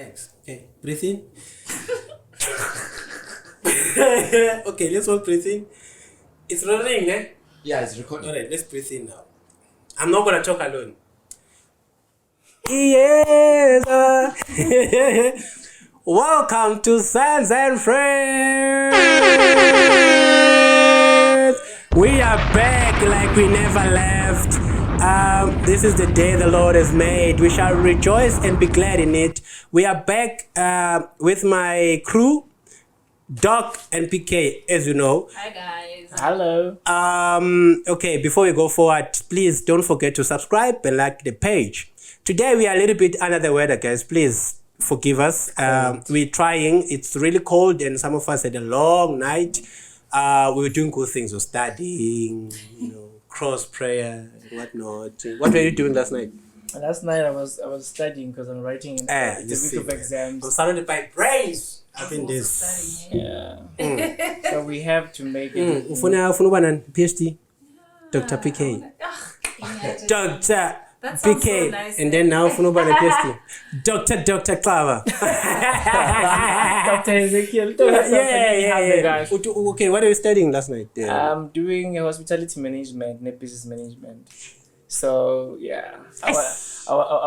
relax. Okay, breathe in. Okay, let's all breathe in. It's rolling, eh? Yeah, it's recording. Alright, let's breathe in now. I'm not gonna talk alone. Yes. Welcome to Sons and Friends. We are back like we never left. This is the day the Lord has made. We shall rejoice and be glad in it. We are back with my crew, Doc and PK, as you know. Hi guys. Hello. Okay, before we go forward, please don't forget to subscribe and like the page. Today we are a little bit under the weather, guys. Please forgive us. We're trying. It's really cold and some of us had a long night. We were doing good things. We were studying, cross prayer and whatnot. What were you doing last night? Last night I was studying because I'm writing the week of exams. I'm surrounded by brains. I think this. Yeah. So we have to make it. Ufuna PhD, Dr. PK, Dr. That sounds PK, so nice. and then now ufuna PhD, Dr. Clever. Dr. Ezekiel. Yeah. Okay, what are you studying last night? I'm doing hospitality management and business management. So yeah, I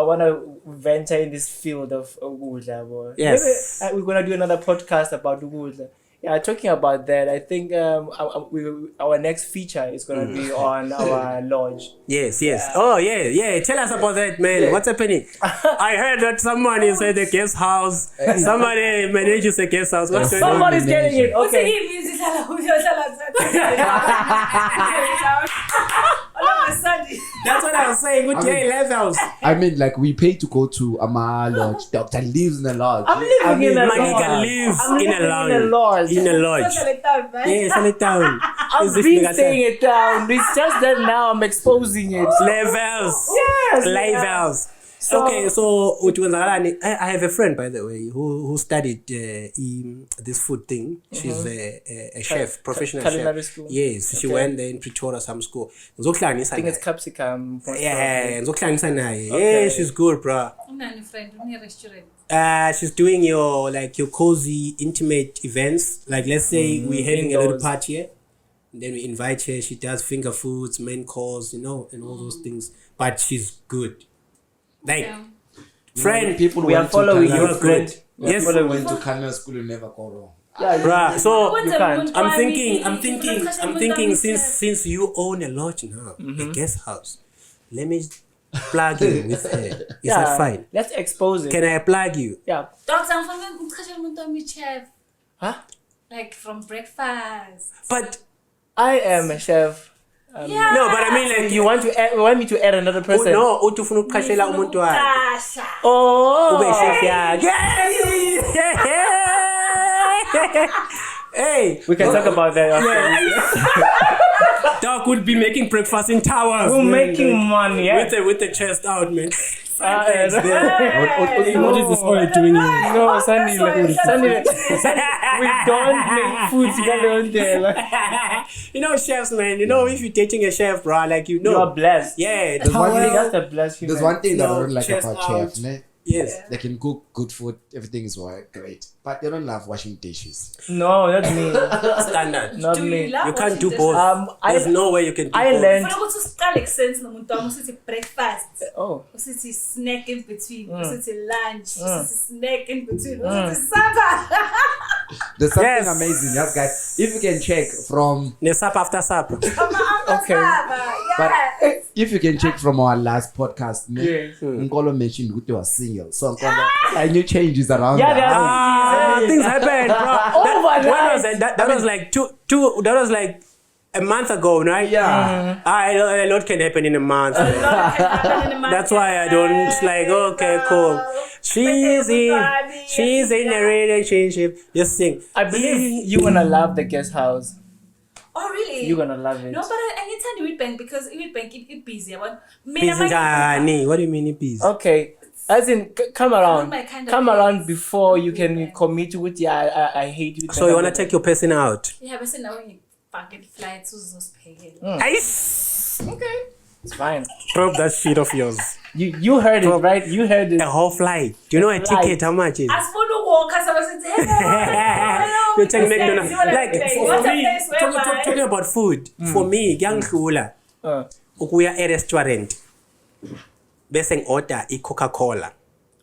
want to venture in this field of ukudla. Yes. Maybe, we're gonna do another podcast about ukudla. Yeah, talking about that, I think our next feature is gonna be on our lodge. Yes. Oh yeah. Tell us about that, man. Yeah. What's happening? I heard that someone inside the guest house. Somebody manages a guest house. What's going on? Somebody's getting it. Okay. That's what I was saying. Good day, levels. I mean, like, we pay to go to Ama Lodge. Doctor lives in a lodge. I'm living in a My lodge. nigga lives I'm in a living lounge. in a lodge. In a lodge. Yes, in a town. I've been saying it down. It's just that now I'm exposing it. Levels. Yes. Levels. So- Okay, so I have a friend, by the way, who studied this food thing. She's a chef, professional culinary chef. school. Yes, she Okay. went there in Pretoria, some school. I think it's capsicum. Yeah, yeah, she's good, bro. She's doing your cozy, intimate events. Like, let's say we're having a little Indoors. party here, and then we invite her. She does finger foods, main course, and all those things. But she's good. Like, friend, People We are went to following culinary you your are school. good. friend. Yes. People went to culinary school and never go wrong. Yeah, bruh. So you can't. I'm thinking since you own a lodge now, a guest house, let me plug you with her. Is that fine? Let's expose it. Can I plug you? Yeah. Doctor, I'm from chef. Huh? Like from breakfast. But I am a chef. Yeah. no, but I mean, like, You want me to add another person? no, utufuna ukuqashela umuntu wakhe. Natasha. Oh. Ube chef yakhe. Hey, We can talk about that after. Doc would be making breakfast in towers. We're man. making money, yeah. with the chest out, man. Hey, What is this oil doing here? No, Sunday, we don't make food together. Chefs, man. If you're dating a chef, bro, You are blessed. Yeah, There's one thing- That's a blessing. There's one thing that I No, don't like chest about out. chefs, ne? yes. They can cook good food, everything is great, but they don't love washing dishes. No, not me. Standard. Not Do me. you love You can't do washing both. dishes? There's no way you can do I both. learned. Ufuna ukuthi usiqale ekuseni nomuntu wami usithi breakfast, Oh. usithi snack in between, usithi lunch, usithi snack in between, usithi supper. There's something Yes. amazing, yes, guys. If you can check from, Sup after supper. Okay. but Yes. if you can check from our last podcast, ne? Yes. Nkolo mentioned that you are single, so Nkolo, and new changes around Yeah, that. Things happen, bro. Overnight. When was that? That was like two. That was like a month ago, right? Yeah. A lot can happen in a month. That's why I don't okay, cool. She's in a relationship. Just think. I believe you're gonna love the guest house. Oh really? You're gonna love it. No, but I need to do Witbank because Witbank it busy. What do you mean, peace? Okay. As in, come around. Not my kind of Come place. around before you can commit with I hate you. So you wanna take your person out? Yeah, but now when you fucking flights, who's Ice. Okay. It's fine. Drop that shit of yours. You heard it, right? You heard it. A whole flight. Do you know a ticket? How much is? As for the walk, as I was saying, hello. You're telling McDonald's. Like What's for a me, place whereby- talking about food. For me, ngiyangihula. Ukuya a restaurant. Bese order a Coca-Cola.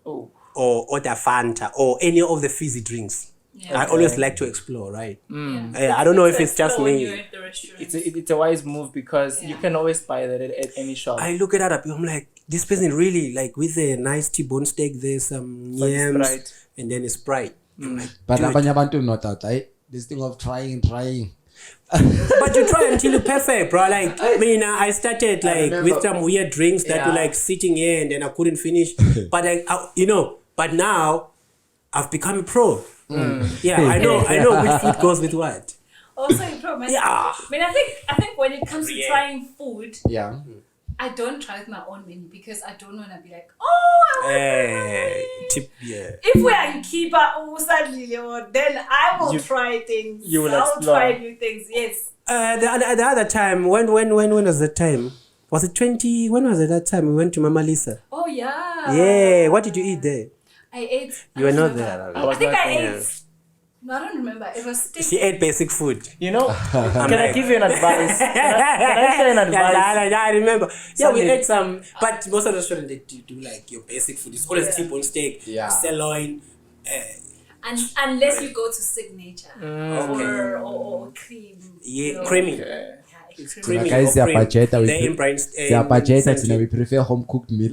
Oh. Or order Fanta or any of the fizzy drinks. I always like to explore, right? I don't know if it's just When me. you're at the restaurant. It's a wise move because you can always buy that at any shop. I look at other people, I'm like, this person really, like, with a nice T-bone steak, there's some Like yams, Sprite. and then a Sprite. I'm like, But dude. abanye abantu not out, right? This thing of trying. But you try until you're perfect, bro. Like, I started, like, remember. with some weird drinks that were, Yeah. like, sitting here, and then I couldn't finish. But, but now, I've become a pro. Yeah, I know which food goes with what. Also, you probably. Yeah. I mean, I think when it comes to trying food, Yeah. I don't try with my own menu because I don't want to be like, oh, I want Yeah. If we are in keeper, then I will try things. you will I'll explore. try new things. Yes. The other time, when was that time? Was it 20? When was it that time we went to Mama Lisa? Oh yeah. Yeah. What did you eat there? I ate. You were not remember. there. I was I think not I there. ate. No, I don't remember. It was steak. She ate basic food. You know, can I like- give you an advice? Can I share an advice? Yeah, I remember. Yeah, we Something- ate some, but most of the restaurants they do like your basic food. It's always T-bone steak, sirloin. Unless you go to signature Okay. or cream. Yeah, you know. creamy. Okay. It's Creamy Guys, or they are cream. budget, They're in Brian's. we prefer home cooked meal.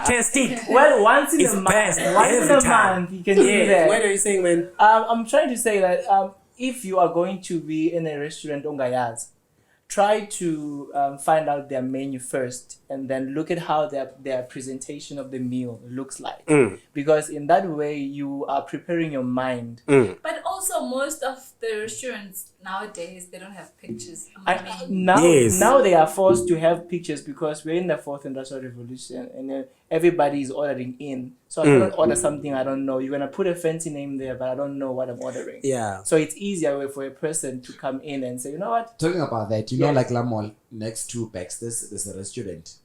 Taste it. Well, once in It's a month, best once in every a time. month, you can do Yeah. that. What are you saying, man? I'm trying to say that if you are going to be in a restaurant ongayaz, try to find out their menu first and then look at how their presentation of the meal looks like. Because in that way, you are preparing your mind. But also, most of the restaurants nowadays they don't have pictures on the menu. Now they are forced to have pictures because we're in the fourth industrial revolution and everybody is ordering in. So I cannot order something I don't know. You're gonna put a fancy name there, but I don't know what I'm ordering. Yeah. So it's easier for a person to come in and say, you know what? Talking about that, you know, like La Mall, next to Baxter's, there's a restaurant.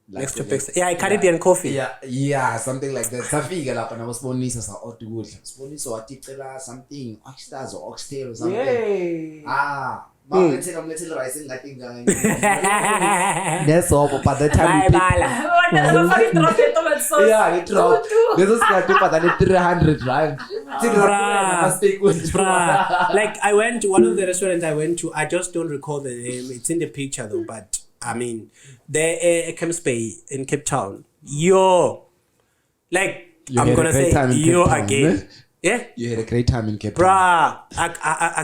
Like Next to the- Pixar. Yeah, Caribbean coffee. Yeah, something like that. Safika lapha nabosibonisa sa otugudla. Sibonisa waticela something, oxtails or oxtail or something. Yay! Mangethela rice engathi ngane. Nesobo by the time we pick, yeah, it drop. This is like but than 300 rand. Bruh. Like I went to one of the restaurants I went to. I just don't recall the name. It's in the picture though. But I mean, the Camps Bay in Cape Town. You I'm had a gonna great say time in Cape yo Town, again. eh? Yeah. You had a great time in Cape Town. Bruh, I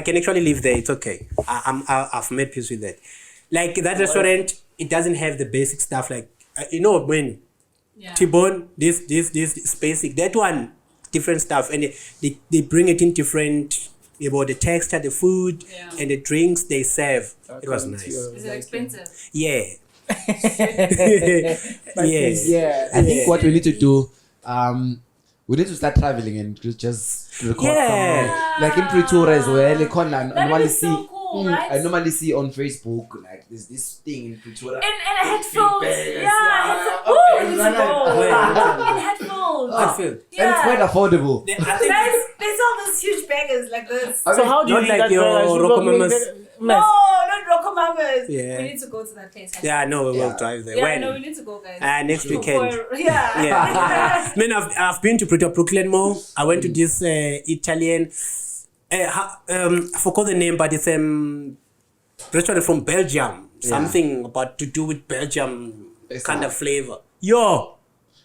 can actually live there. It's okay. I've made peace with that. Like that restaurant, it doesn't have the basic stuff. Like when T-bone, this is basic. That one, different stuff, and they bring it in different. About the texture, the food, and the drinks they serve. It was nice. Is it expensive? Yeah. Yes. Yeah. I think what we need to do, we need to start traveling and just record somewhere. Like in Pretoria as well. Like I normally is so cool, right? I normally see on Facebook like there's this thing in Pretoria. And headphones. Bears, Yeah, okay, headphones. In Hatfield. headphones. Hatfield. And it's quite affordable. I think Guys, they sell these huge baggers like this. So how do you Not eat like that your burger? Should we go Rocomamas. make No, mess? not Rocomamas. Yeah. We need to go to that place. yeah, no, we will Yeah. drive there. Yeah, When? no, we need to go, guys. Next weekend. Yeah. Yeah. Man, I've been to Brooklyn Mall. I went to this Italian. I forgot the name, but it's restaurant from Belgium. Something about to do with Belgium kind of flavor. Yo,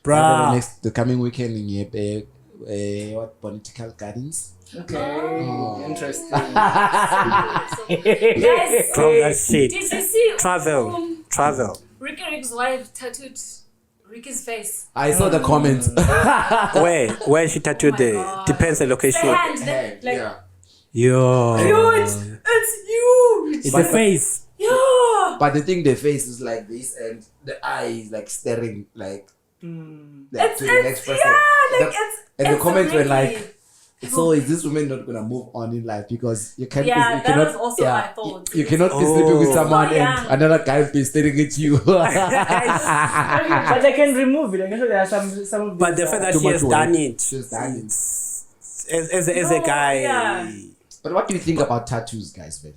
bruh. The coming weekend in what Botanical Gardens. Okay. Interesting. Yes. From that shit. Did you see Travel. Ricky Rick's wife tattooed Ricky's face? I saw the comments. Where she tattooed the God. depends the The location. hand. Like, Yo. huge. It's huge. It's the face. Yeah. But the thing, the face is like this, and the eye is like staring, like to the next person. Yeah, like and the comments were like, So is this woman not gonna move on in life because you can't? Yeah, you that cannot, was also my thought. You cannot be sleeping with someone young. and another guy be staring at you. But they can remove it. I guess there are some of But these, the fact that Too she much has work. done it, She's done it. as a guy. Yeah. But what do you think about tattoos, guys? Man?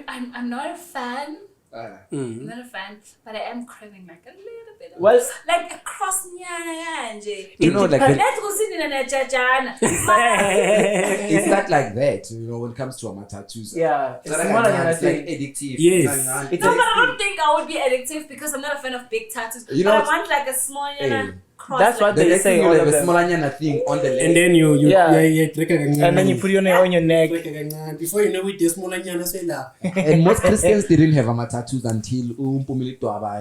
I'm not a fan. I'm not a fan, but I am craving like a little bit of Well, like a cross nyana nje. You know, like Let's the- go sit in a jajana. it's not like that, you know, when it comes to my tattoos. yeah, It's it's like, more like it's an like addictive. Yes. It's No, but I don't think I would be addictive because I'm not a fan of big tattoos. You but know I what- want like a small nyana cross. That's like what The they next say, thing you all have of a them. small onion thing on the leg. And then you Yeah. and and then you put it on your neck. before you know it, the small anyana say la. And most Christians didn't have a tattoos until a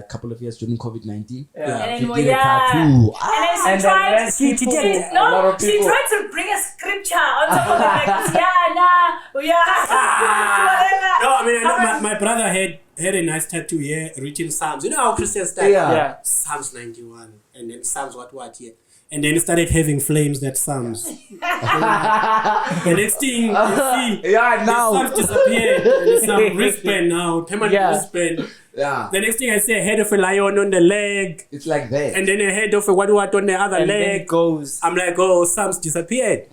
couple of years during COVID-19. Yeah. And She then, did a yeah. tattoo. And Ah. then And she then tried. rest She people- did. a lot No, of she people. tried to bring a scripture on top of it, like, whatever. No, I mean, I was- my brother had a nice tattoo here, written Psalms. You know how Christians start? Yeah. Psalms 91, and then Psalms what here. And then it started having flames that Psalms. The next thing you see, Yeah, the now. Psalms disappeared. And it's some wristband now, permanent Yeah. wristband. Yeah. The next thing I see a head of a lion on the leg, It's like that. and then a head of a what on the other And then leg. it goes. I'm like, oh, Psalms disappeared.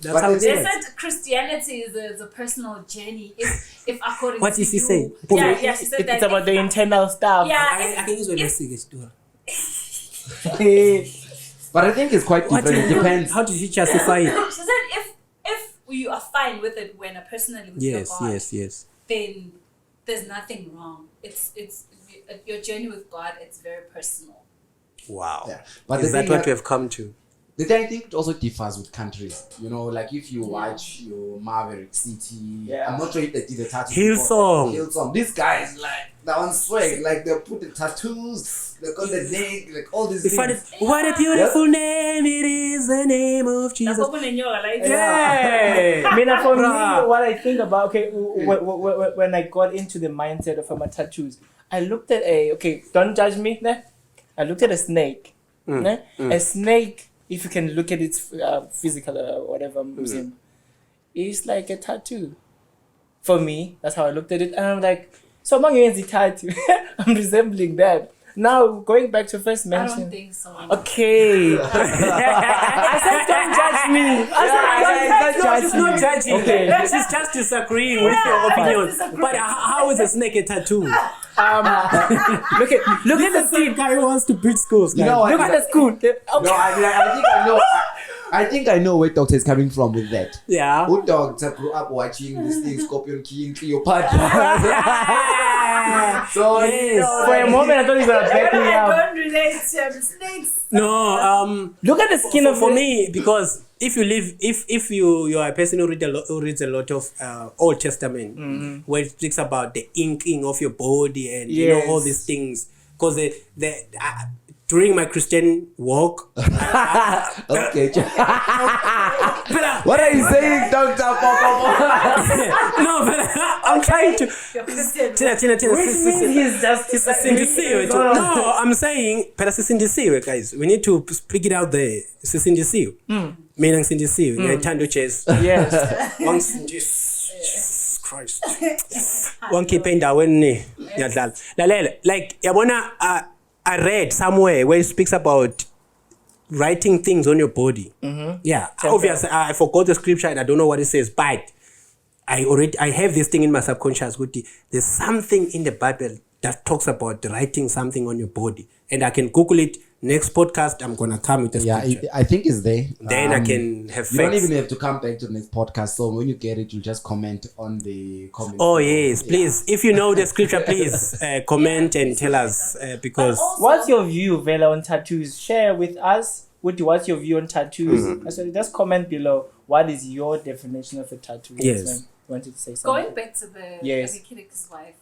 That's But how it it's- They is. said Christianity is a personal journey. If according What to did she you, say? Yeah, she said that It's about the if- internal stuff. Yeah, I can use my message to her. But I think it's quite What different. It depends. How did she justify it? She said if you are fine with it when personally with your Yes, God, yes. then there's nothing wrong. It's your journey with God. It's very personal. Wow. Yeah. But Is the that thing what that- we have come to? The thing I think it also differs with countries. You know, like if you watch your Maverick City, Yeah. I'm not sure if they did the tattoo. Hillsong. Hillsong. These guys like that one swag. Like they put the tattoos, like on the neck, like all these We find things. it, what a beautiful name it is, the name of Jesus. Yeah. I mean, for Bruh. me, what I think about, okay, when I got into the mindset of my tattoos, I looked at don't judge me, ne? I looked at a snake. Ne? A snake, if you can look at its physical whatever museum, it's like a tattoo. For me, that's how I looked at it. And I'm like, so among you, the tattoo, I'm resembling that. Now, going back to first I mention. don't think so. Okay. I said don't judge me. She's not judging. Okay. She's just disagreeing with your opinion. But how is a snake a tattoo? Look at the Same skin. guy who wants to build schools. You know what? Look at the school. Okay. No, I think I know where Doctor is coming from with that. Yeah. Who Doctor grew up watching this thing, Scorpion King, Cleopatra. So Yes. For a moment, I thought you were I backing me up. don't relate to snakes. No, Look at the skin of for it. me, because if you are a person who reads a lot of Old Testament, where it speaks about the inking of your body and you know all Yes. these things, because during my Christian walk, okay. What are you saying, Doctor? no, but I'm trying to. You're Christian. Tina, Which means he's just Sisindisiwe. No, I'm saying, phela sisindisiwe, guys. We need to speak it out there. Sisindisiwe. Mina ngisindisiwe. Ngiyayithanda uJesu. Yes. Jesus Christ. Wangikhipha endaweni ngiyadlala. Lalela, like yabona I read somewhere where it speaks about writing things on your body. Yeah, obviously I forgot the scripture and I don't know what it says, but I have this thing in my subconscious. There's something in the Bible that talks about writing something on your body, and I can Google it. Next podcast, I'm gonna come with the scripture. I think it's there. Then I can have You don't facts. even have to come back to the next podcast. So when you get it, you just comment on the comment. Oh yes, please. If you know the scripture, please comment and tell us because What's your view, Vela, on tattoos? Share with us. What's your view on tattoos? So just comment below. What is your definition of a tattoo? Yes. You wanted to say something. Going back to the Yes. Abafelokazi's wife,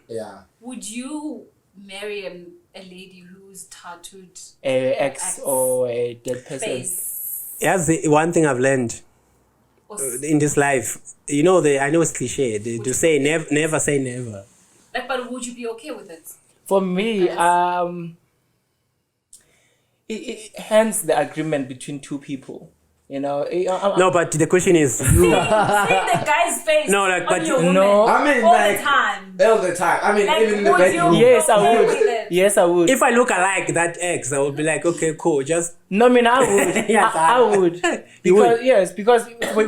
Yeah. would you marry a lady who's tattooed A ex or a dead person. face? here's the one thing I've learned Or in this life. You know, I know it's cliche to say never say never. like, but would you be okay with it? For me, hence the agreement between two people. You know, No, but the question is, See the guy's face No, like, on but your you- woman No, I mean, all like, the time. all the time. I mean, Like, even in the would bedroom. you- yes, I Okay would. with it. Yes, I would. if I look alike that ex, I would be like, okay, cool, just No, I mean, I would. Yeah, I would. You Because would? yes, because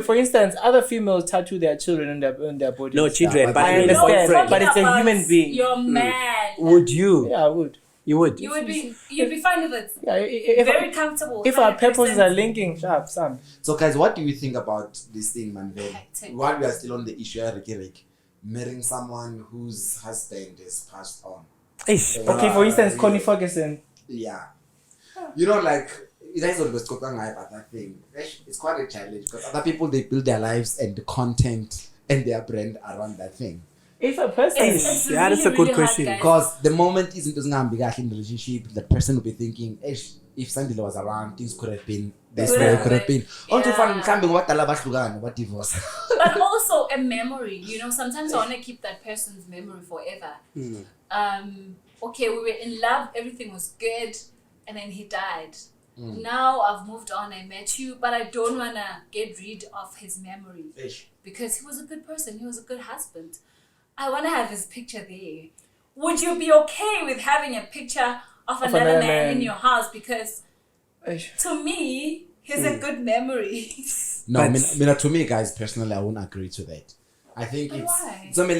for instance, other females tattoo their children on their body. no children, but but I I mean, understand, boyfriend. but it's a About human being. Your man. Would you? Yeah, I would. You would? You'd be fine with it. Yeah, Very comfortable. if our purposes 100%. are linking, sharp, Sam. So, guys, what do you think about this thing, man? Hectic. While we are still on the issue, Rick, marrying someone whose husband is passed on. Ish. Okay, for instance, Connie Ferguson. Yeah. You know, like, you guys always talk about that thing. It's quite a challenge because other people, they build their lives and the content and their brand around that thing. If a person, It's Yeah, that's a really, good really hard, question. guys. Because the moment isn't going to be in the relationship, the person will be thinking, if Sandila was around, things could have been this Could way, have could have been. been. On to Yeah. find something what divorce. But also a memory, you know, sometimes I want to keep that person's memory forever. Okay, we were in love, everything was good, and then he died. Now I've moved on, I met you, but I don't want to get rid of his memory because he was a good person, he was a good husband. I want to have his picture there. Would you be okay with having a picture of another man in your house? Because to me, he's a good memory. No, I But- mean, to me, guys, personally, I won't agree to that. I think But it's why? something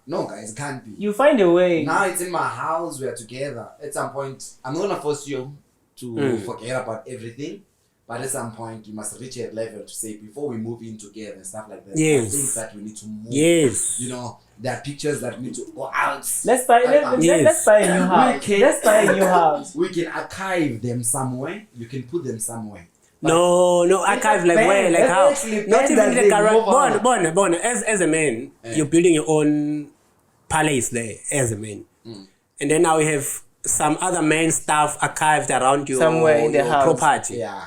no, guys, it can't be. you find a way. Now it's in my house, we are together. At some point, I'm not gonna force you to forget about everything, but at some point, you must reach a level to say before we move in together and stuff like that. Yes. Things that we need to move. Yes. You know, there are pictures that need to go out. Let's buy. Yes. Let's buy a new house. Okay. Let's buy a new house. We can archive them somewhere. You can put them somewhere. No, archive like ban. where, like Let's how? actually Not ban even that in the thing. garage. Move on. Bon. As a man, you're building your own palace there as a man, and then now we have some other man stuff archived around you Somewhere in the house. property. Yeah.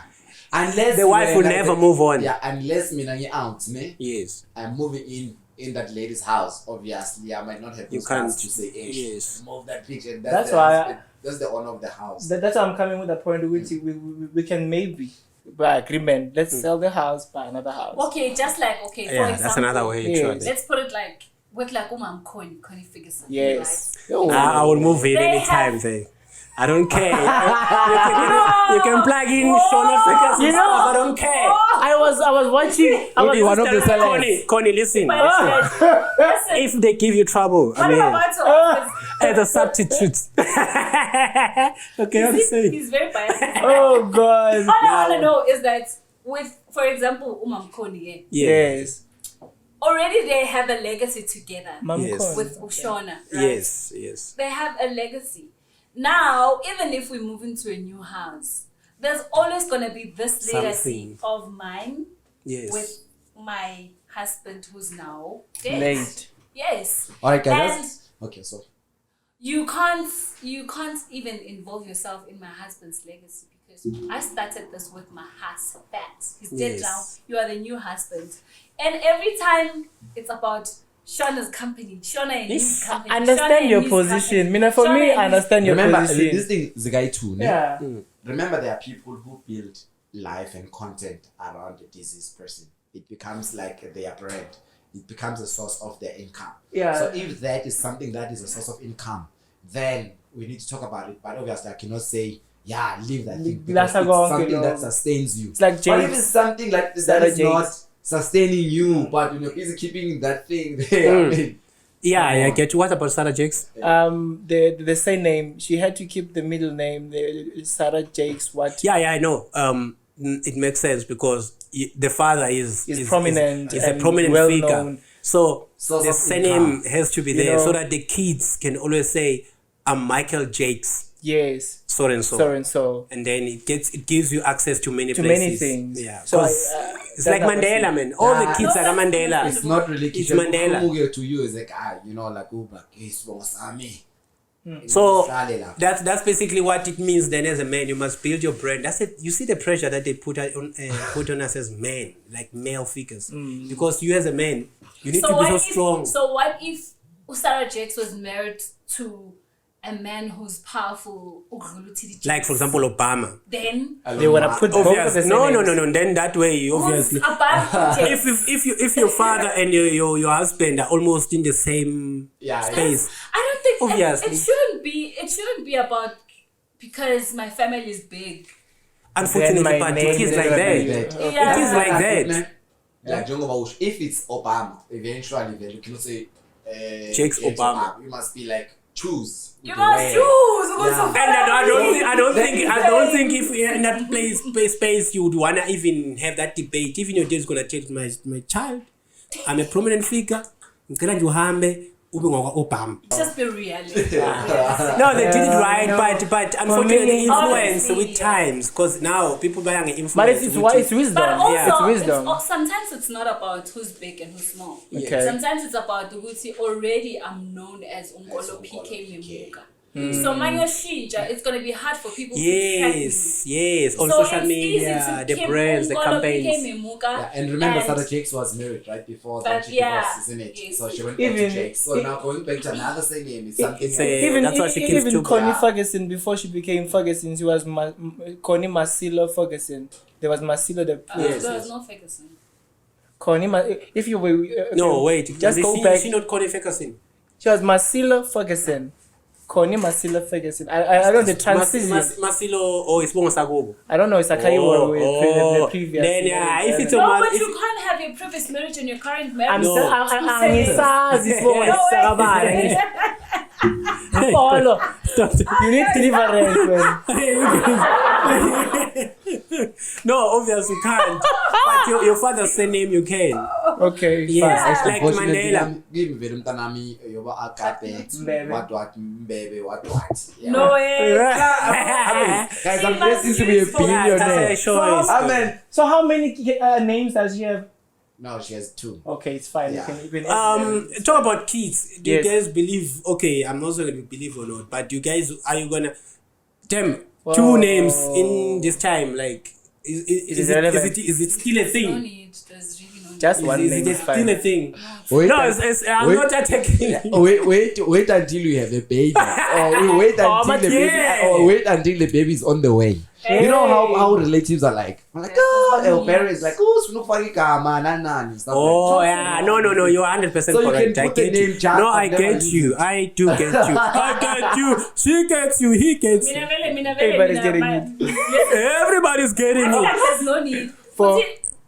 Unless The wife will never move on. Yeah, unless me out, me. Yes. I'm moving in that lady's house. Obviously, I might not have You those guts can't- to say, hey, yes. move that picture. That's the why husband. That's the owner of the house. That's why I'm coming with the point which we can maybe by agreement. Let's sell the house, buy another house. Okay, just like, okay, for Yeah, example, that's another way. Yes. Sure. let's put it like, with like Connie Ferguson. Yes. Right? Oh. I will move in They anytime. have- There. I don't care. you can plug in Shona Ferguson. You know- I don't care. I was watching. I was Okay, one of the Connie, Connie, listen. Listen, If they give you trouble, what I I'm mean, about to ask as a substitute. Okay, I'm is, saying. he's very biased. Oh God. All I want to know is that with, for example, Connie, Yes. already they have a legacy together Mom Yes. Con. with Ushona, right? Yes. They have a legacy. Now, even if we move into a new house, there's always going to be this legacy Something. of mine Yes. with my husband who's now dead. Late. Yes. All right, guys. And Okay, so you can't even involve yourself in my husband's legacy because I started this with my husband. He's dead Yes. now. You are the new husband. And every time it's about Shona's company, Shona and his company. Understand Shona and your his position. company, Mina, for Shona me, and his- understand your remember, position. this thing is the guy too. ne? Yeah. Remember, there are people who build life and content around a deceased person. It becomes like their brand. It becomes a source of their income. Yeah. So if that is something that is a source of income, then we need to talk about it. But obviously, I cannot say, yeah, leave that thing. Because Let's it's go on, something you know. that sustains you. It's like But if James. it's something like that Sarah is not James. sustaining you, but you're busy keeping that thing there, I mean, Yeah, I get you. What about Sarah Jakes? The same name. She had to keep the middle name. The Sarah Jakes. What? Yeah, I know. It makes sense because the father is prominent is a and prominent well-known. figure. So Source the of surname income. has to be You there know- so that the kids can always say, "I'm Michael Jakes, Yes. so and so," So and so. and then it gives you access to many To places. many things. Yeah, So 'cause it's like that was Mandela, it. man. All the Yeah. kids No, are that's Mandela. it's not really It's Mandela. to you is like, you know, like Uber, he's army. So that's basically what it means. Then, as a man, you must build your brand. That's it. You see the pressure that they put on us as men, like male figures, because you as a man, you need to be so strong. So what if Sarah Jakes was married to a man who's powerful, Like for example, Obama. then They want to put both of the Obviously, same no. names. Then that way, who's obviously, above James? if your father and your husband are almost in the same Yeah, space, I don't think Obviously. it shouldn't be about because my family is big. unfortunately, my but name it is is like gonna that. be- Yeah. It is like that. Like njengoba if it's Obama, eventually then you cannot say Jake's Obama. You must be like choose. You the must way. choose. Yeah. And I don't think if you're in that space you would wanna even have that debate. Even your dad's gonna tell my child, I'm a prominent figure. Ngicela nje uhambe ube ngokwa-Obama. Just be realistic. No, they did it right, no. but unfortunately influence Obviously, with times because now people buying influence. But it's wisdom. But also, It's wisdom. sometimes it's not about who's big and who's small. Okay. Sometimes it's about the Gucci. Already, I'm known as Unkolo PK Memuka. So Manyoshinja, it's gonna be hard for people to track me. Yes, on So social it's media, easy to the keep brands, the Unkolo campaigns. PK Memuka, Yeah, and remember Sarah Jakes was married right before that But she yeah, divorced, isn't it? yes. So she went back Even- to Jakes. So now going back to another surname is something It's else. a- that's why she keeps even two- Connie Yeah. Ferguson, before she became Ferguson, she was Connie Masilo Ferguson. There was Masilo the there was no Ferguson. if you were No, wait. just Is go she, back. Is she not Connie Ferguson? She was Masilo Ferguson. Connie Masilo Ferguson. I don't know the transition. Masilo or Isbongo Sagobo. I don't know. It's Akaiwa with the previous. Then yeah, if it's a No, man, but if, you can't have your previous marriage and your current I'm marriage. No. angisazi Isibongo No way. sakabani. Polo. You need deliverance, man. no, obviously you can't. But your father's surname you can. Okay, Yes, fine. like Mandela. Give me mtanami yoba akape Mbebe. what mbebe what. Yeah. No way. Guys, I'm See, blessed to be a but Yeah, that's billionaire. a choice. Amen. So how many names does she have? No, she has two. Okay, it's fine. Yeah. You can Talk about kids. Do Yes. you guys believe? Okay, I'm not sure if you believe or not, but you guys, are you gonna them Wow. two names in this time? Like, is relevant? it still a No thing? need. There's really no need. just one Is name. it Is still fine. a thing? Wait, No, I'm wait. not attacking. Wait until you have a baby, or wait until but the baby, yeah. or wait until the baby's on the way. You know how relatives are like. I'm like, oh, our parents like, oh, sunufaki kama nani. stuff Oh like yeah, no, you're 100% So you correct. can I put the get you. name Jack, No, but I never get use you. it. I do get you. I get you. She gets you. He gets you. Everybody's getting it. Everybody's getting it. There's no need. For-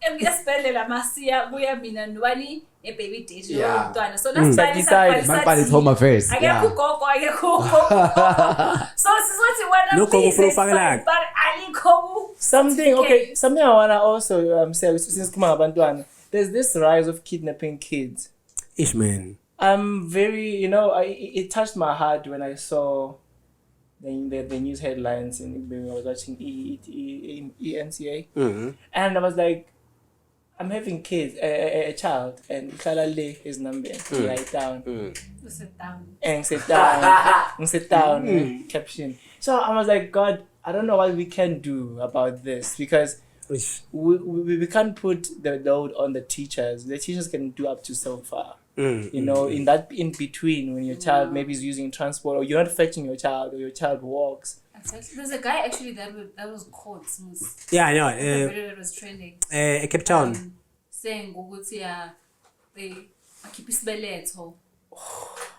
Esibhedlela masiya kuya mina nobani baby date Yeah. nomntwana. So decide. My is home affairs. Akekho Yeah. ugogo, akekho ugogo. So sizothi wena No gogo please, for it's fine, ufakela. but alikho Something certificate. something I wanna also say since kuma ngabantwana. There's this rise of kidnapping kids. Ish man. I'm very, it touched my heart when I saw the news headlines when I was watching ENCA, Mm-hmm. and I was like, I'm having kids, a child, and Kalale his number, write down, Sit down. and sit down, caption. So I was like, God, I don't know what we can do about this because Ish. we can't put the load on the teachers. The teachers can do up to so far. In that in between when your child maybe is using transport or you're not fetching your child or your child walks. There's a guy actually that was caught since Yeah, I know. the video that was trending. Cape Town. Saying ukuthi they keep isibeletho.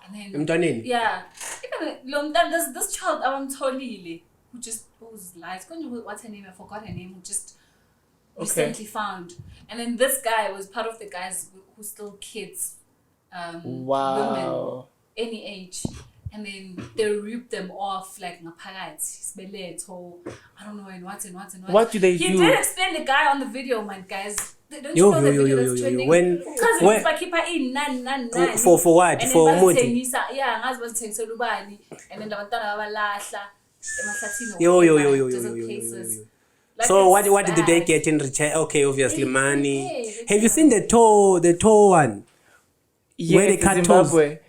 And then Emntwaneni. yeah, even this child abamtholile who's lies. What's her name? I forgot her name. Who just recently found. And then this guy was part of the guys who still kids. Wow. Women, any age. And then they rip them off like ngaphakathi isibeletho. I don't know and what. What do they He do? did explain the guy on the video, man, guys. Don't Yo, you know the yo, video yo, that's yo, yo, trending? when- Because bakhipha inani. For what? And For then umuthi? bazithengisa, yeah, ngazi bazithengisela ubani. And then labantwana babalahla emahlathini. Yo. Desert cases. Like, So it's what did they bad. get in return? Okay, obviously They money. paid. Have you seen the toe one? Yeah, Where they it's cut Zimbabwe.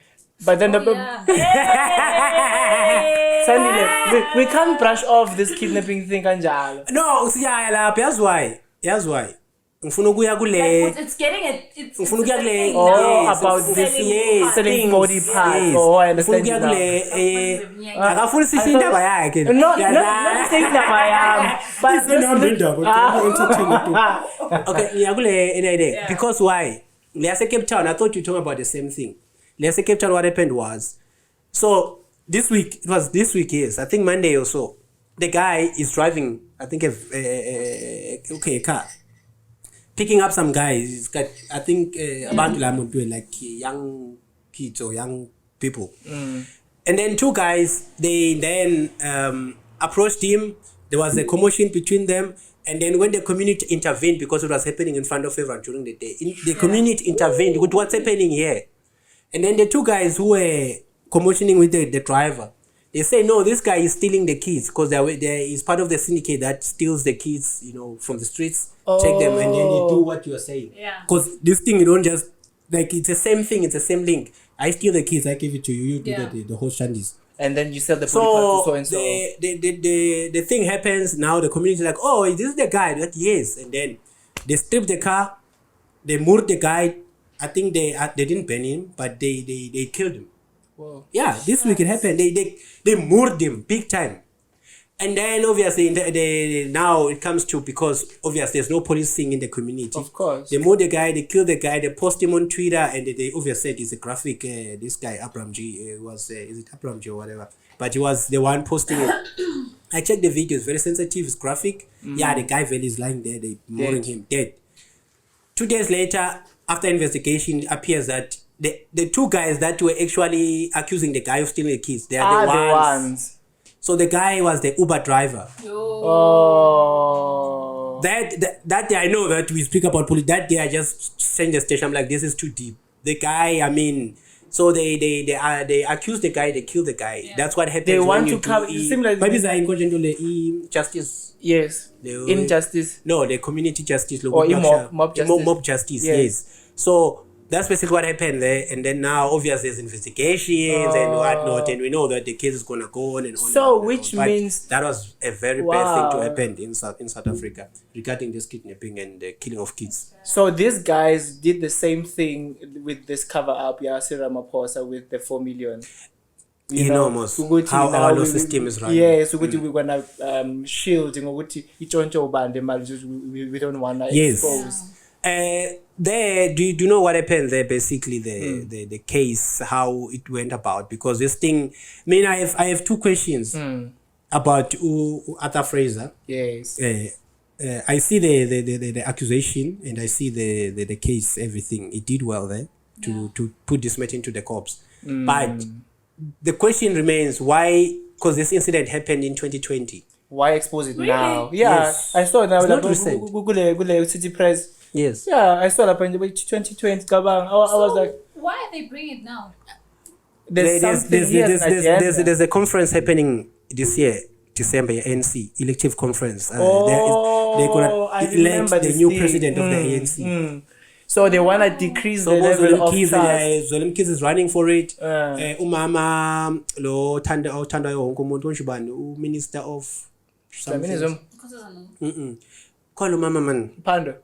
But then Oh, yeah. Suddenly, we can't brush off this kidnapping thing kanjalo. No, usiyaya lapha. That's why. ngifuna ukuya kule It's getting it. It's ngifuna ukuya kule about this selling body parts. Oh, I ngifuna understand ukuya now. kule akafuni sisho indaba yakhe Not saying that I am, but okay ngiya kule idea because why leyase Cape Town, I thought you were talking about the same thing. Leyase Cape Town, what happened was, so this week, yes, I think Monday or so, the guy is driving, I think a car, picking up some guys. He's got, I think about like young kids or young people, and then two guys, they then approached him. There was a commotion between them. And then when the community intervened, because it was happening in front of everyone during the day, the community intervened with what's happening here. And then the two guys who were commotioning with the driver, they say, no, this guy is stealing the kids because he's part of the syndicate that steals the kids, from the streets, take them, and then they do what you are saying. Yeah. Because this thing, you don't just, like, it's the same thing, it's the same link. I steal the kids, I give it to you, you do the whole shandies. And then you sell the body part to so and so. The thing happens now. The community is like, oh, is this the guy? Like, yes. And then they strip the car, they murder the guy. I think they didn't burn him, but they killed him. Whoa. Yeah, this week it happened. They murdered him big time. And then obviously now it comes to, because obviously there's no policing in the community. Of course. They murder the guy, they kill the guy, they post him on Twitter, and they obviously said it's a graphic. This guy Abram G is it Abram G or whatever? But he was the one posting it. I checked the video; it's very sensitive. It's graphic. Yeah, the guy Veli is lying there. They murdering him dead. 2 days later, after investigation, it appears that the two guys that were actually accusing the guy of stealing the kids, they are the ones. So the guy was the Uber driver. Oh. That day I know that we speak about police. That day I just sent the station. I'm like, this is too deep. The guy, I mean, so they accuse the guy, they kill the guy. Yeah. That's what happens. They want to cover similar. Maybe they in justice. Yes. Injustice. No, the community justice. Or mob justice. Mob justice. Yes. So that's basically what happened there. And then now, obviously, there's investigations and whatnot, and we know that the case is gonna go on and on. So, and which on. means that was a very bad thing to happen in South Africa regarding this kidnapping and the killing of kids. So these guys did the same thing with this cover up, Cyril Ramaphosa, with the 4 million. Enormous. How our law system is running. Yes, we're gonna shield. We don't wanna expose. There, do you know what happened there? Basically, the case, how it went about, because this thing. I mean, I have two questions about Arthur Fraser. Yes. I see the accusation and I see the case. Everything it did well there to put this matter into the cops, but the question remains why? Because this incident happened in 2020. Why expose it now? Yeah, yes. I saw it now. Google City Press. Yes. Yeah, I saw that in 2020. I was like, why are they bringing it now? There's a conference happening this year, December, ANC elective conference. They're gonna elect the new president of the ANC. So they want to decrease the level of trust. Zolim Kids is running for it. Umama lo Tanda wonke umuntu onjibani Minister of Feminism. Call Umama man. Pando.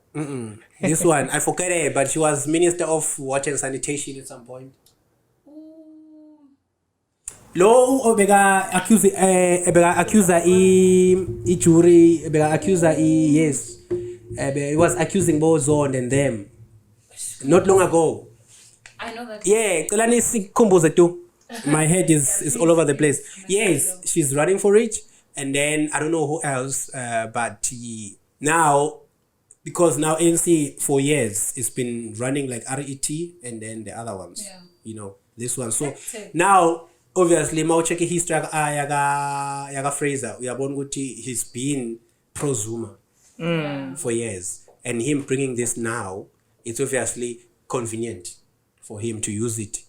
This one I forget it, but she was Minister of Water and Sanitation at some point. Lo obega accuse jury yes. He was accusing Bozon and them. Not long ago. I know that. Yeah, my head is all over the place. Yes, she's running for it, and then I don't know who else. But now, because now ANC for years it's been running like RET and then the other ones. Yeah. This one. So now, obviously, check history yaga Fraser. We are born he's been pro Zuma for years, and him bringing this now. It's obviously convenient for him to use it,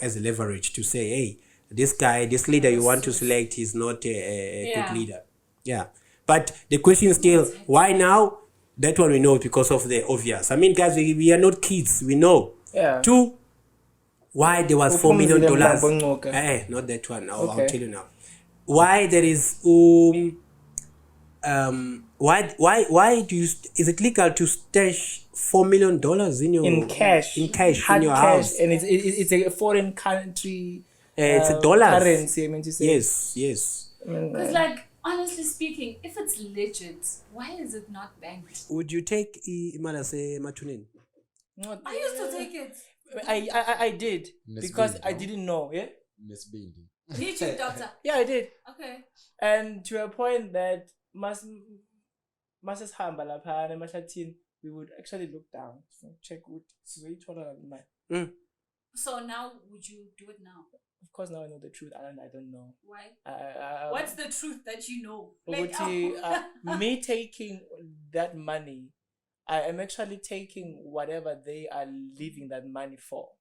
as a leverage to say, hey, this guy, this leader you want to select, he's not a good leader. Yeah. But the question is still, why now? That one we know because of the obvious. I mean, guys, we are not kids. We know. Yeah. 2, why there was $4 million? Not that one. I'll tell you now. Why there is why do you is it legal to stash $4 million in your in cash in your cash, house? and it's a foreign country It's a dollars. currency, I mean to say. Yes. Because, like, honestly speaking, if it's legit, why is it not banked? Would you take imali yasemathuneni? I used to take it. I did Miss because Bindi, I no? didn't know. Yeah, Miss Bindi. Did you, doctor? yeah, I did, Okay. and to a point that masses hamba lapha emahlathini, we would actually look down, check what So now, would you do it now? Of course, now I know the truth. I don't know. Why? What's the truth that you know? Me taking that money, I am actually taking whatever they are leaving that money for.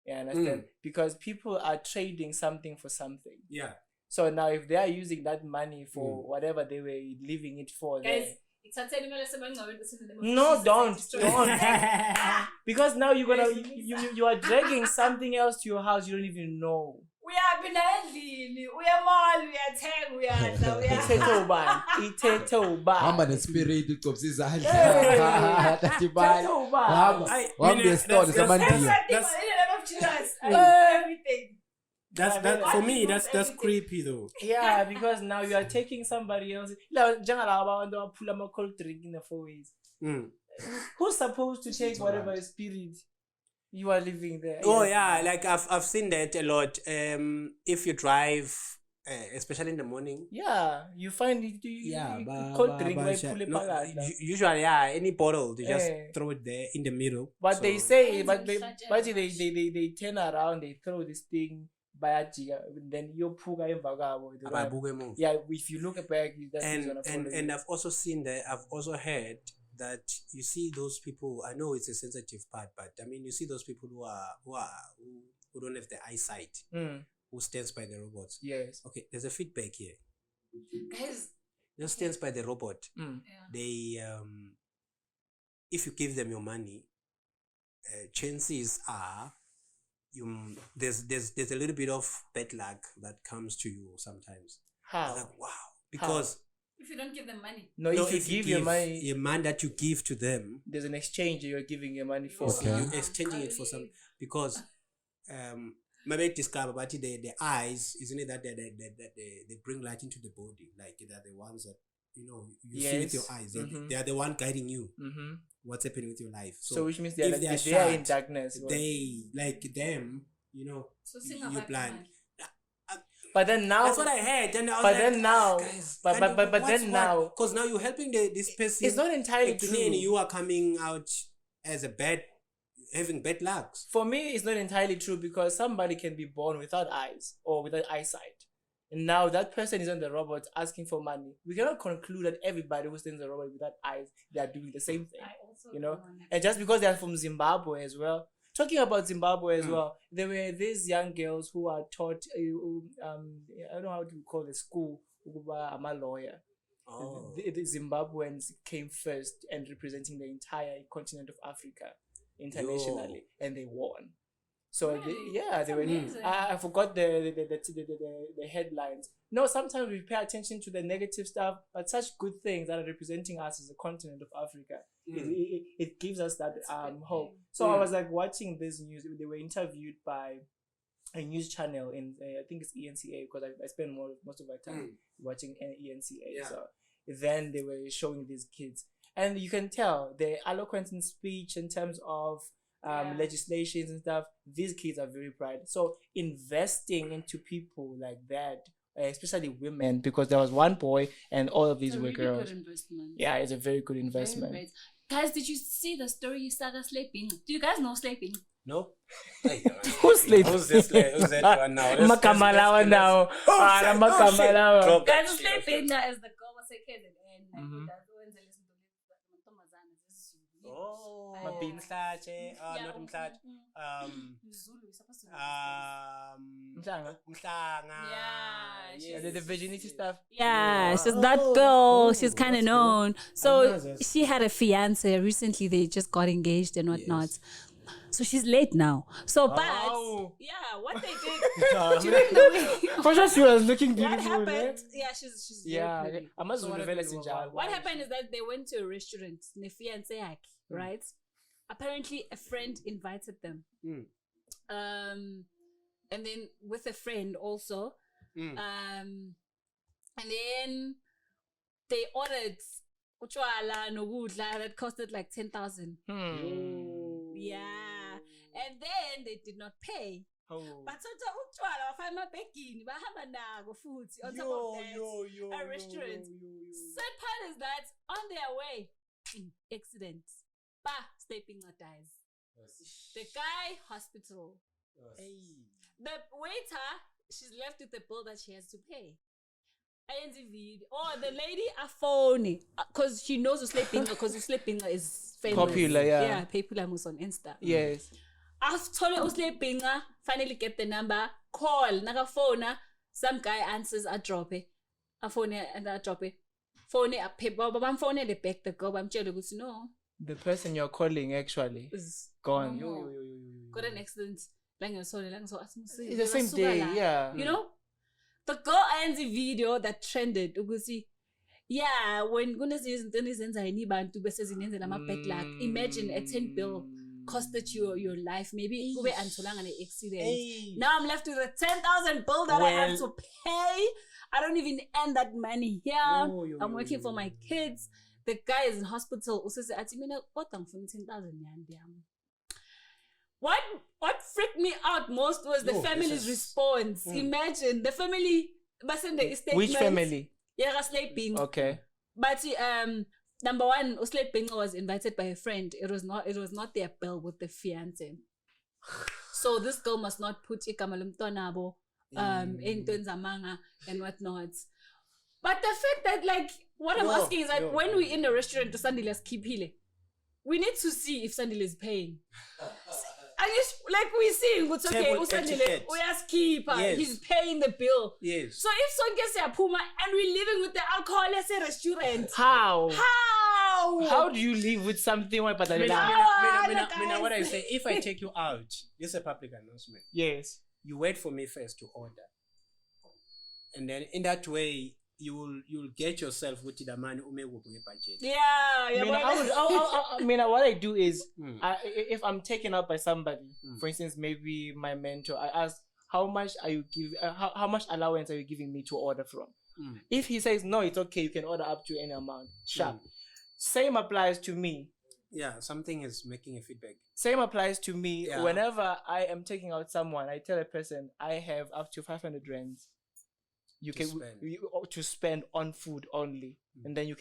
You understand? Because people are trading something for something. Yeah. So now, if they are using that money for whatever they were leaving it for, Guys, no, don't. Because now you are dragging something else to your house you don't even know. Ithethe ubani? Hamba nespirit ucopsa izandla. Tathi bani. Hamba ngesitolo samandiya. Everything. That's for me. That's creepy though. Yeah, because now you are taking somebody else. Njengalaba abantu abaphula ama-cold drink in the 4 ways. Who's supposed to take whatever spirit you are living there? Oh yeah, like I've seen that a lot. If you drive, especially in the morning. Yeah, you find it. Cold drink like pull it usually, yeah, any bottle they just throw it there in the middle. But so. they say, they turn around, they throw this thing. Then you puga yeah, if you look back, and I've also seen that. I've also heard that you see those people. I know it's a sensitive part, but I mean, you see those people who don't have the eyesight, who stands by the robots. Yes. Okay, there's a feedback here. Guys, Just stands by the robot. yeah. They if you give them your money, chances are there's a little bit of bad luck that comes to you sometimes. How? Like, wow, because if you don't give them money, no, if you give your money, your money that you give to them, there's an exchange you're giving your money for. Okay. you're exchanging it for some, because maybe describe about it, the eyes, isn't it that they bring light into the body, like they're the ones that you see with your eyes. They are the one guiding you. What's happening with your life? So which means if they are in darkness. They like them, so you're blind. But then now, that's what I heard. And I was but like, then now, guys, but then now, because now you're helping this person. it's not entirely and true. you are coming out as having bad lucks. For me, it's not entirely true, because somebody can be born without eyes or without eyesight. And now that person is on the robot asking for money. We cannot conclude that everybody who stands on the robot without eyes, they are doing the same thing. And just because they are from Zimbabwe as well. Talking about Zimbabwe as well, there were these young girls who are taught, I don't know how to call the school, I'm a lawyer. Oh. The Zimbabweans came first and representing the entire continent of Africa internationally, and they won. So really? they were. I forgot the headlines. No, sometimes we pay attention to the negative stuff, but such good things that are representing us as a continent of Africa, it gives us that hope. So I was like watching this news. They were interviewed by a news channel in I think it's ENCA, because I spend most of my time watching ENCA. Yeah. So then they were showing these kids, and you can tell they're eloquent in speech in terms of legislations and stuff. These kids are very bright. So investing into people like that, especially women, because there was one boy and all of these were girls. Good investment. Yeah, it's a very good investment. Very great. Guys, did you see the story Saga Sleeping? Do you guys know Sleeping? No. Who's sleeping? Who's that one now? Makamalawa now. Makamalawa. Guys, Sleeping is the girl was a kid and Oh, Yeah. Mhlache, not Mhlache. Zulu, you're supposed to know. Mhlanga. The virginity stuff. Yeah, she's that girl. She's kind of known. So she had a fiance recently. They just got engaged and whatnot. So she's late now. So, but Oh. yeah, what they did during the week. For sure, she was looking What beautiful. happened? Yeah, she's Yeah, very pretty. I must So what reveal happened in was Java. What happened is that they went to a restaurant, nefiance yaki, right? Apparently, a friend invited them. And then with a friend also. And then they ordered uchwala nokudla that costed like 10,000. Yeah. And then they did not pay. Oh. But uchwala wafama begini bahamba nako futhi on top of that a restaurant. Sad part is that on their way, accident. Bhinca dies. The guy hospital. The waiter, she's left with the bill that she has to pay. The lady a phone because she knows Bhinca because Bhinca is famous. Popular, yeah. Yeah, popular most on Insta. Yes. I've told Bhinca, finally get the number, call, naga phone, some guy answers, I drop it. I phone and I drop it. Phone a paper, but I'm phoning the back the go. I'm telling you, no. The person you're calling actually Is gone. got an accident. It's the same day, yeah. You know? The girl ends the video that trended. Yeah, when goodness is imagine a 10 bill costed you your life. Maybe an accident. Now I'm left with a 10,000 bill that I have to pay. I don't even earn that money here. I'm working for my kids. The guy is in hospital. What freaked me out most was the family's response. Imagine the family. Which family? Yeah, Bhinca. Okay. But number one, Bhinca was invited by a friend. It was not their bill with the fiance. So this girl must not put ikamalum tonabo in Tunzamanga and whatnot. But the fact that, like, what I'm asking is that when we're in the restaurant to Sandila's keep healing, we need to see if Sandila is paying. And it's like we see, it's okay, Usandile, we ask keeper, he's paying the bill. Yes. So if someone gets a puma and we're living with the alcohol as a restaurant, How? How? How do you live with something? What I say, if I take you out, this is a public announcement. Yes. You wait for me first to order. And then in that way, you'll get yourself with the money budget. What I do is, if I'm taken out by somebody, for instance, maybe my mentor, I ask, how much are you how much allowance are you giving me to order from? If he says no, it's okay, you can order up to any amount. Sharp. Same applies to me. Yeah, something is making a feedback. Same applies to me. Yeah. Whenever I am taking out someone, I tell a person I have up to 500 rands. You can spend on food only, and then you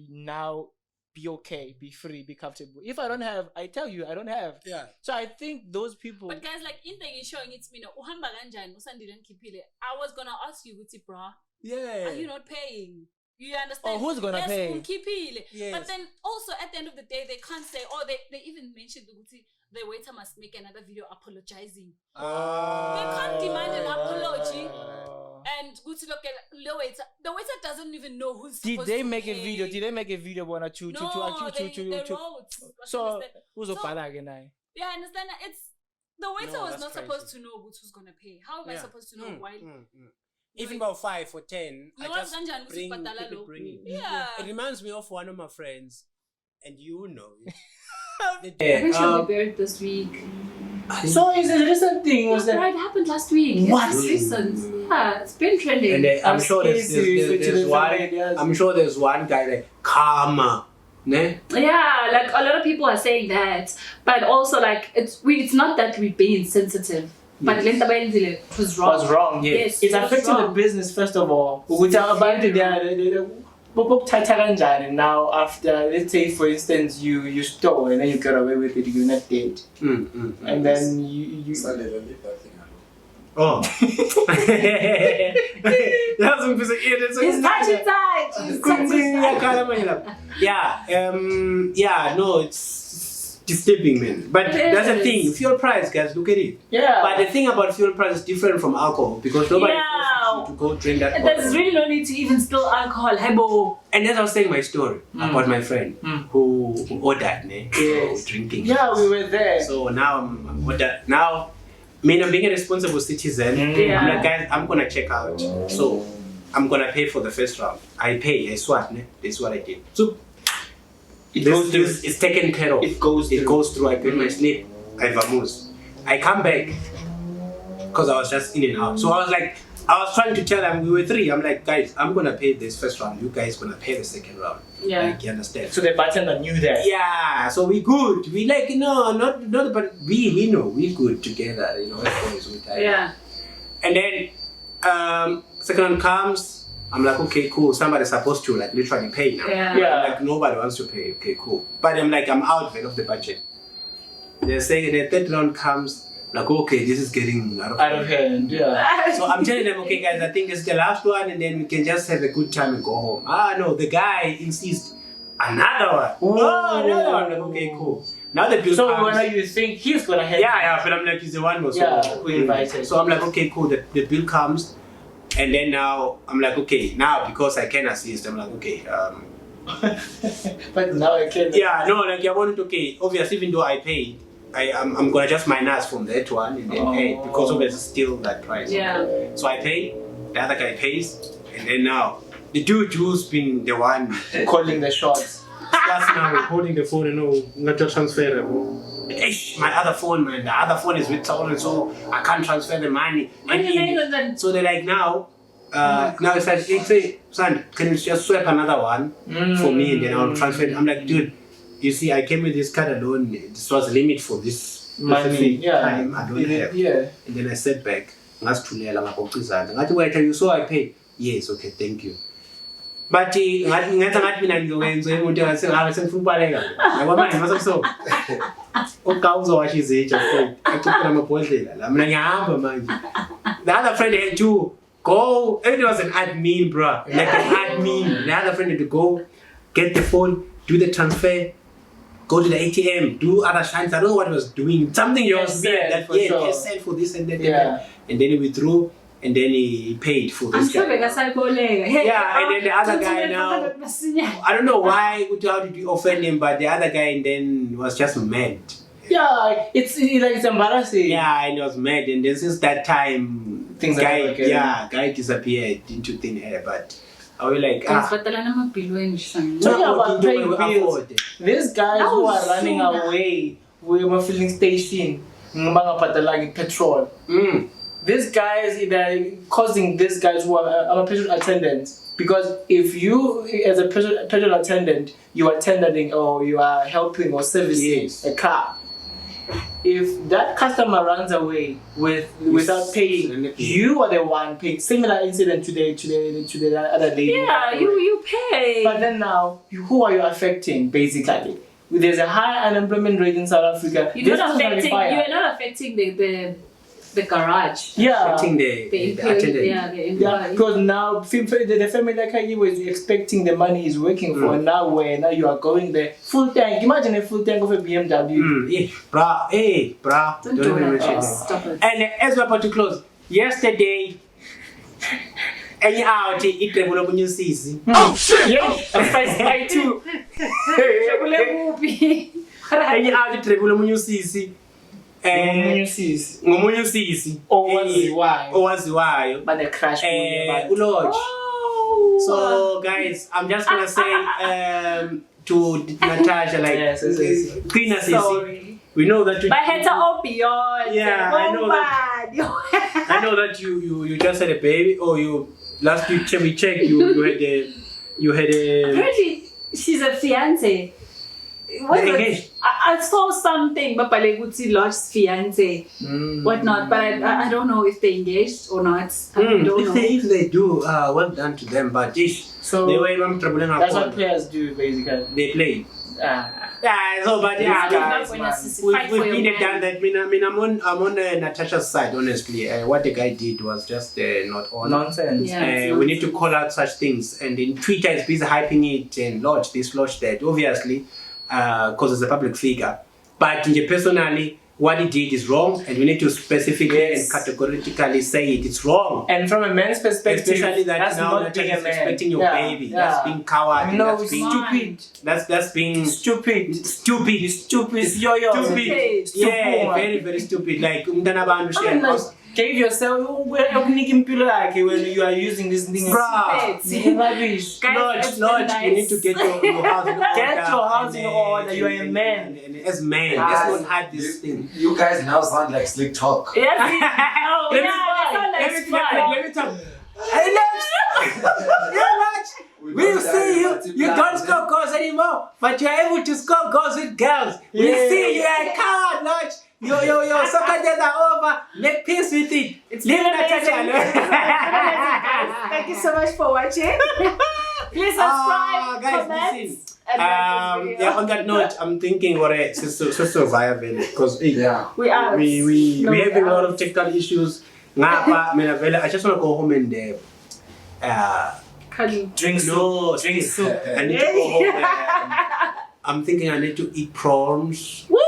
now be okay, be free, be comfortable. If I don't have, I tell you I don't have. Yeah. So I think those people. But guys, like in the showing it's me, I was gonna ask you, bro. Yeah. Are you not paying? You understand? Oh, who's gonna pay? Yes. But then also at the end of the day, they can't say. Oh, they even mentioned the waiter must make another video apologizing. They can't demand an apology. And the waiter doesn't even know who's supposed to pay. Did they make a video? Did they make a video? They wrote. So who's again? Yeah, I understand that. It's the waiter was not supposed to know who's gonna pay. How am I supposed to know why? Even about 5 or 10, I just keep bringing. Yeah. It reminds me of one of my friends, and you know it. We should be buried this week. So it's a recent thing. Was that? It happened last week. What? It's recent. Yeah, it's been trending. And I'm sure there's one. I'm sure there's one guy like karma. Ne? Yeah, like a lot of people are saying that, but also like it's not that we're being insensitive. But it was wrong. Was wrong. Yes. It's affecting the business first of all. Now after, let's say for instance you stole and then you got away with it, you're not dead. And then you oh. It's touching time. Yeah, no, it's disturbing, man. But It that's the is. thing. Fuel price, guys, look at it. Yeah. But the thing about fuel price is different from alcohol because nobody Yeah. forces you to go drink that. There's bottle. really no need to even spill alcohol. Hebo. And as I was saying my story about my friend who ordered Yes. drinking. Yeah, we were there. So now I'm ordered. Now, I'm being a responsible citizen. Yeah. I'm like, guys, I'm gonna check out. So I'm gonna pay for the first round. I pay. I swat. This is what I did. So it's taken care of. It goes through. I get my sleep. I vamoose. I come back because I was just in and out. So I was trying to tell them we were 3. I'm like, guys, I'm gonna pay this first round. You guys gonna pay the second round. Yeah. Like, you understand? So the bartender knew that. Yeah. So we good. We like not but we know we good together. You know, boys with that. Yeah. And then second round comes. I'm like, okay, cool. Somebody's supposed to like literally pay now. Yeah. Yeah. Like nobody wants to pay. Okay, cool. But I'm like, I'm out of the budget. They're saying the third round comes. Like, okay, this is getting out of hand. Yeah. So I'm telling them, okay, guys, I think this is the last one, and then we can just have a good time and go home. No, the guy insists another one. Oh, another one. Like, okay, cool. Now the bill So comes. when you think he's gonna have Yeah, but I'm like, he's the one who who invited. So I'm like, okay, cool. The bill comes, and then now I'm like, okay, now because I can assist, I'm like, okay. But now I can. Yeah, no, like I wanted okay. Obviously, even though I paid, I'm gonna just minus from that one and then pay because obviously still that price. Yeah. So I pay, the other guy pays, and then now the dude who's been the one Calling the shots. starts now holding the phone and not just transferable. My other phone, man. The other phone is with someone, so I can't transfer the money. And so they're like now it's like, hey, son, can you just swap another one for me and then I'll transfer it. I'm like, dude, you see, I came with this card alone. This was the limit for this Money. Yeah. time. I don't have. Yeah. And then I sat back. You saw I pay. Yes, okay, thank you. But ngathi mina ngizowenza umuntu engase sengifuna ubaleka. Yabo manje masokuso. Uqa uzowasha izitsha straight. Aqophela amabhodlela la. Mina ngihamba manje. The other friend had to go. It was an admin, bro. Like an admin. The other friend had to go, get the phone, do the transfer, go to the ATM, do other shines. I don't know what he was doing. Something he was saying that he sent for this and that. Yeah. And then he withdrew. And then he paid for this guy. Yeah, and then the other guy now, I don't know why, how did you offend him, but the other guy then was just mad. Yeah, it's embarrassing. Yeah, and he was mad. And then since that time, Things guy disappeared into thin air. But I was like, Talking about paying bills, these guys who are running away with my filling station, petrol. These guys, they're causing these guys who are petrol attendants. Because if you, as a petrol attendant, you are tendering or you are helping or servicing a car. If that customer runs away without paying, you are the one paying. Similar incident to the other lady. Yeah, you pay. But then now, who are you affecting, basically? There's a high unemployment rate in South Africa. You're not affecting the garage. Yeah. Affecting the attendant. Yeah, because now the family like you was expecting the money he's working for, and now you are going there full tank. Imagine a full tank of a BMW. Bruh. Don't do that. Stop it. And as we're about to close, yesterday, any out it developed new season. Oh shit! Yeah, first by two. Any out it developed new season. Ngomunye usisi owaziwayo but the crash ulodge. So guys, I'm just gonna say to Natasha, like, Queen Sisi, we know that you beyond. Yeah, I know that you just had a baby, or you last week we checked you had a Apparently she's a fiance. I saw something, but Lodge's fiance, whatnot. But I don't know if they engaged or not. I don't know. If they do, well done to them. But so they were that's what players do, basically. They play. So but we've been done that. I'm on Natasha's side, honestly. What the guy did was just not on nonsense. We need to call out such things, and then Twitter is busy hyping it and lodge this, lodge that. Obviously. Because it's a public figure, but personally, what he did is wrong, and we need to specifically and categorically say it's wrong. And from a man's perspective, Especially that that's now not that being a man. expecting your baby. Yeah. That's being coward. No, That's it's being stupid. That's being Stupid. stupid. Stupid. Yo-yo. Stupid. Yeah, very, very stupid. Like, I mean, like, give yourself when you are using this thing. Bruh. Rubbish. Lord, you need to get your house in order. Get your house in order. You are a man. And as man, let's not hide this thing. You guys now sound like slick talk. Yes. Let me talk. Hey, Lex! Yeah, Lex! We'll see you. You don't score goals anymore, but you're able to score goals with girls. We'll see you are a coward, Lodge. Your soccer days are over. Make peace with it. Leave Natasha. Thank you so much for watching. Please subscribe, guys, comment, listen. and like this video. On that note, I'm thinking what it's so viable because We are. we having a lot of technical issues. I just want to go home and Drink soup. drink soup. I need to go home. I'm thinking I need to eat prawns. Woo!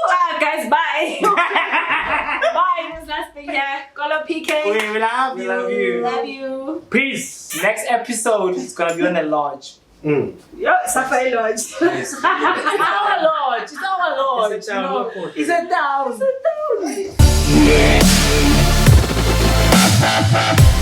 Guys, bye. Bye. It was nice being here. Colo PK. We love you. love you. Love you. Peace. Next episode is gonna be on a lodge. Yo, Safari Lodge. It's our lodge. It's our lodge. It's a town. No, it's a town. It's a town.